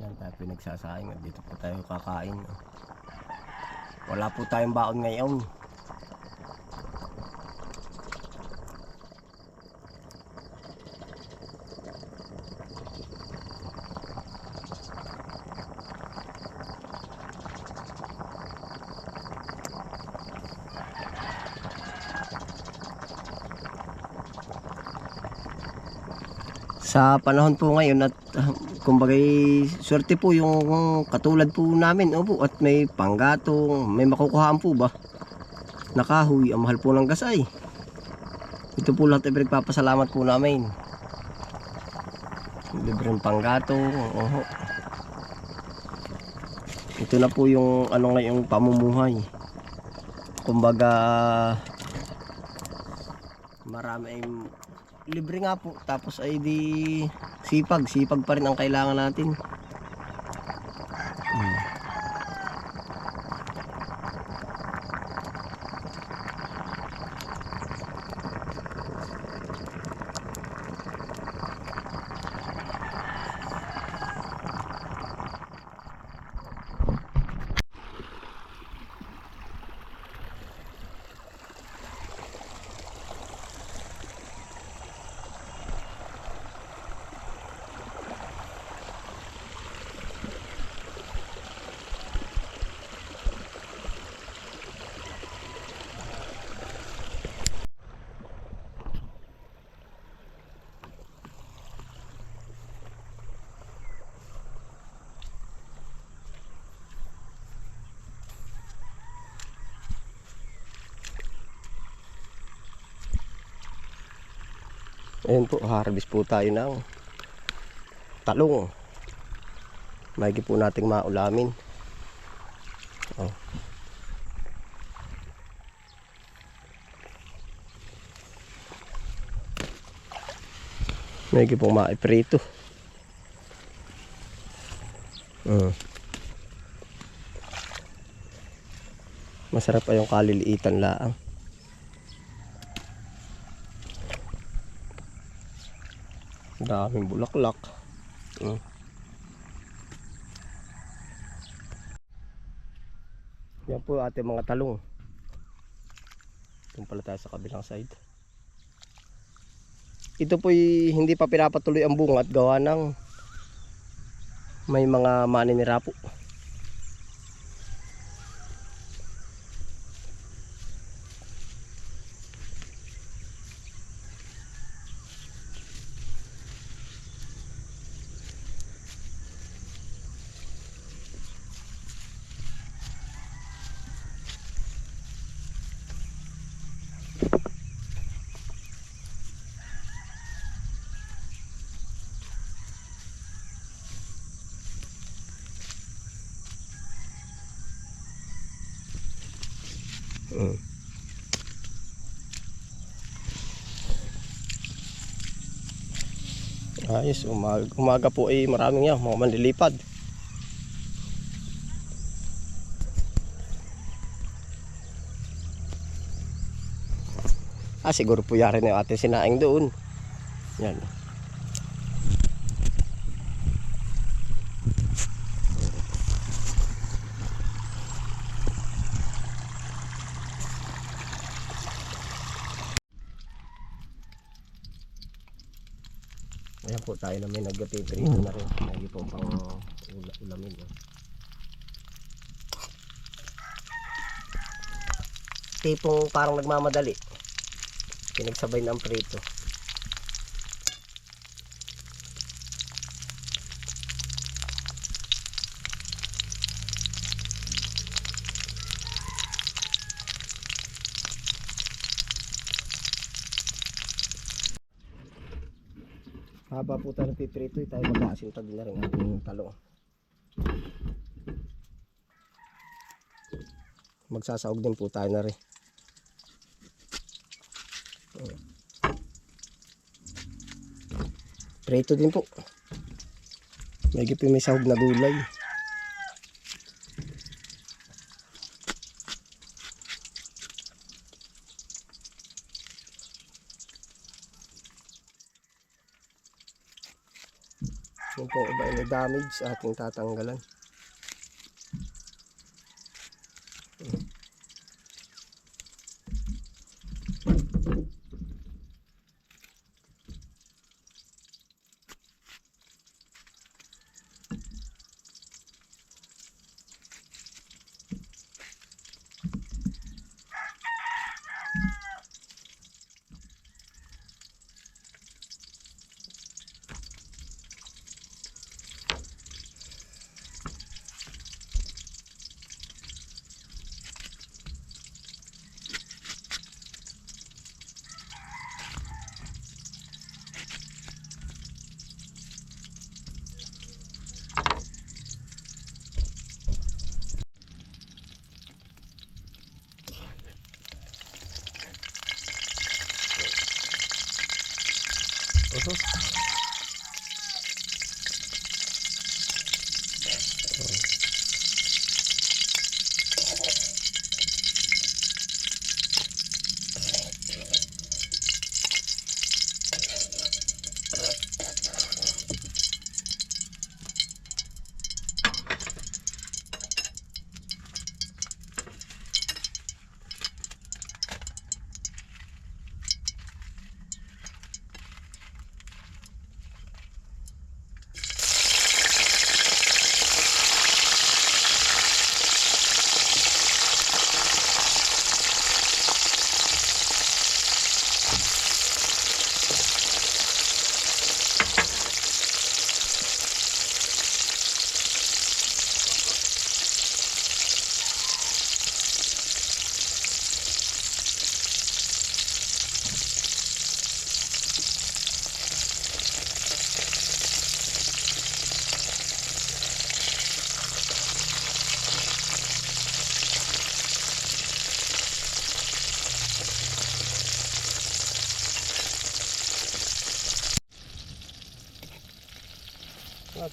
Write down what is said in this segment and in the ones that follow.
Yan tayo pinagsasaing at dito po tayo kakain. Wala po tayong baon ngayon. Sa panahon po ngayon at kumbagay swerte po yung katulad po namin, opo, at may panggatong, may makukuhaan po ba na kahoy, ang mahal po ng gasay. Ito po lahat ay pinagpapasalamat po namin. Libreng panggatong, oho. Ito na po yung ano ngayong pamumuhay. Kumbaga marami ay libre nga po, tapos ay di sipag pa rin ang kailangan natin. Ayun po, harvest po tayo ng talong. Maigi po nating maulamin. Oh. Maigi po maiprito. Masarap pa yung kaliliitan laang. Daming bulaklak. Yan po ating mga talong. Doon pala tayo sa kabilang side. Ito po'y hindi pa pinapatuloy ang bunga at gawa ng may mga maninira po. Ayos, umaga po ay maraming yan, mga manlilipad. Siguro po yari na yung ating sinaing doon. Yan. Ayan po tayo na may nagpiprito na rin. Hindi po pang ulamin. Tipong parang nagmamadali. Pinagsabay ng prito. Haba po tayo piprito, tayo mag-aasinta din na rin ating talong. Magsasaog din po tayo na rin. Prito din po. Medyo may sahog na gulay. Yung pong iba ay damage sa ating tatanggalan.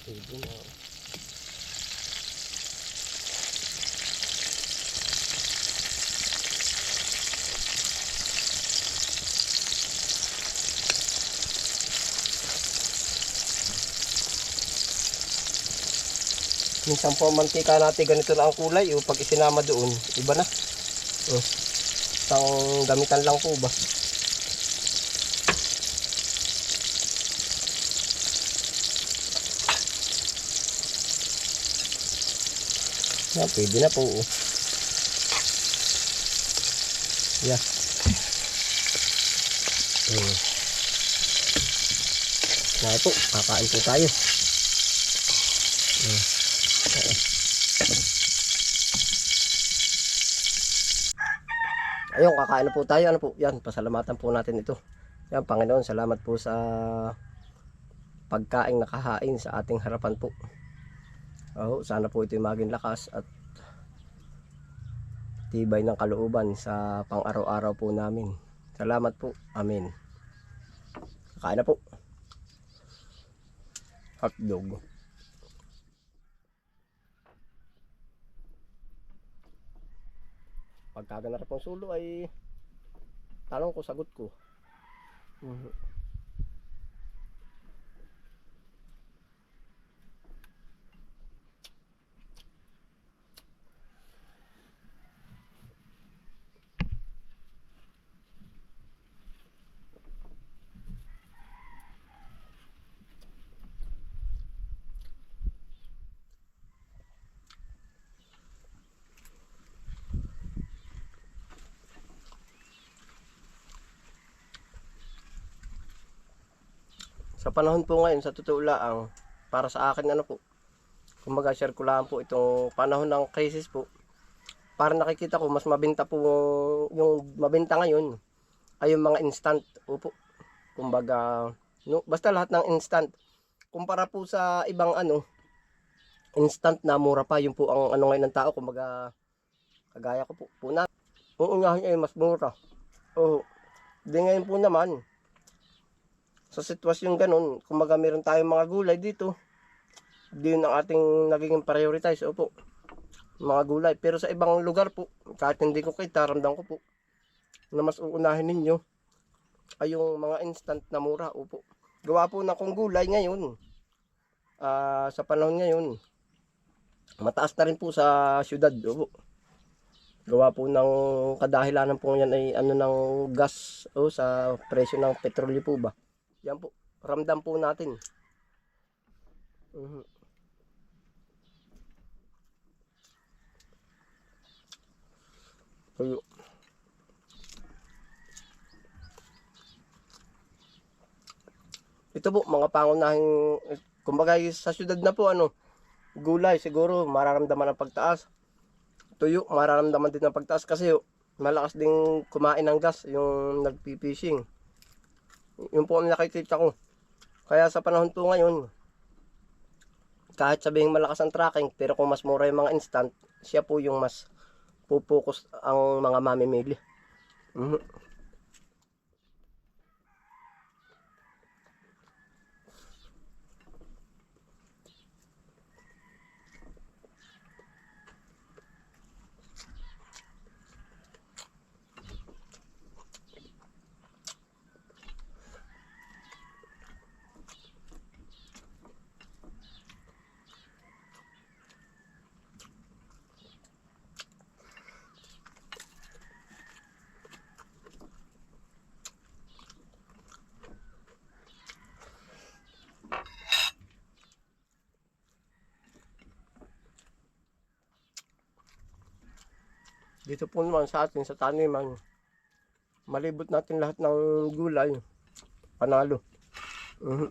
Pwede na. Minsan po ang mantika natin ganito na ang kulay. Pag isinama doon, iba na. Isang gamitan lang po ba? Yan, pwede na po. Yeah. Yan po, kakain po tayo. Ayun, kakain na po tayo. Ano po? Yan, pasalamatan po natin ito. Yan, Panginoon, salamat po sa pagkaing nakahain sa ating harapan po. Sana po ito'y maging lakas at tibay ng kalooban sa pang-araw-araw po namin. Salamat po. Amen. Kakain na po. Hotdog. Pagkaganap ng sulo ay tanong ko, sagot ko. Sa panahon po ngayon, sa totoo lang, para sa akin ano po, kumbaga share ko lang po itong panahon ng crisis po. Para nakikita ko mas mabenta po yung mabenta ngayon ay yung mga instant. Opo. Kumbaga, no, basta lahat ng instant. Kumpara po sa ibang instant na mura pa, yung po ang ano ngayon ng tao, kumbaga kagaya ko po na. Uunahin ay mas mura. Di ngayon po naman sa sitwasyon ganun, kumbaga meron tayong mga gulay dito. Di yun ang ating nagiging prioritize. Opo. Mga gulay. Pero sa ibang lugar po, kahit hindi ko kita, ramdam ko po na mas uunahin ninyo ay yung mga instant na mura. Opo. Gawa po na kung gulay ngayon. Sa panahon ngayon, mataas na rin po sa syudad. Opo. Gawa po ng kadahilanan po yan ay ano ng gas o sa presyo ng petrolyo po ba. Yan po, ramdam po natin. Mhm. Tuyo. Ito po, mga pangunahing, kumbaga sa syudad na po, gulay siguro, mararamdaman ang pagtaas. Tuyo, mararamdaman din ang pagtaas kasi malakas ding kumain ng gas, yung nagpipishing. Yun po ang nakikita ko. Kaya sa panahon po ngayon, kahit sabihing malakas ang tracking, pero kung mas mura yung mga instant, siya po yung mas pupokus ang mga mamimili. Mhm. Dito po naman sa atin, sa taniman, malibot natin lahat ng gulay, panalo. Mhm.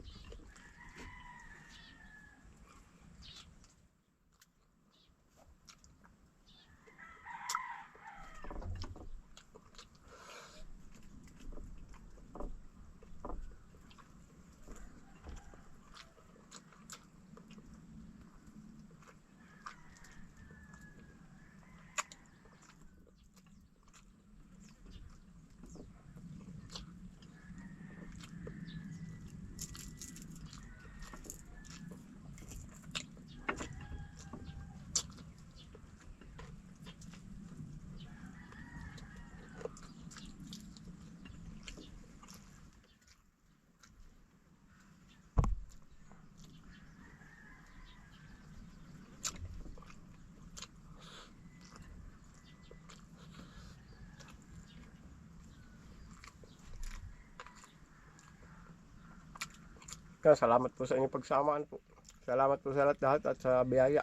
Kaya salamat po sa inyong pagsamaan po. Salamat po sa lahat at sa biyaya.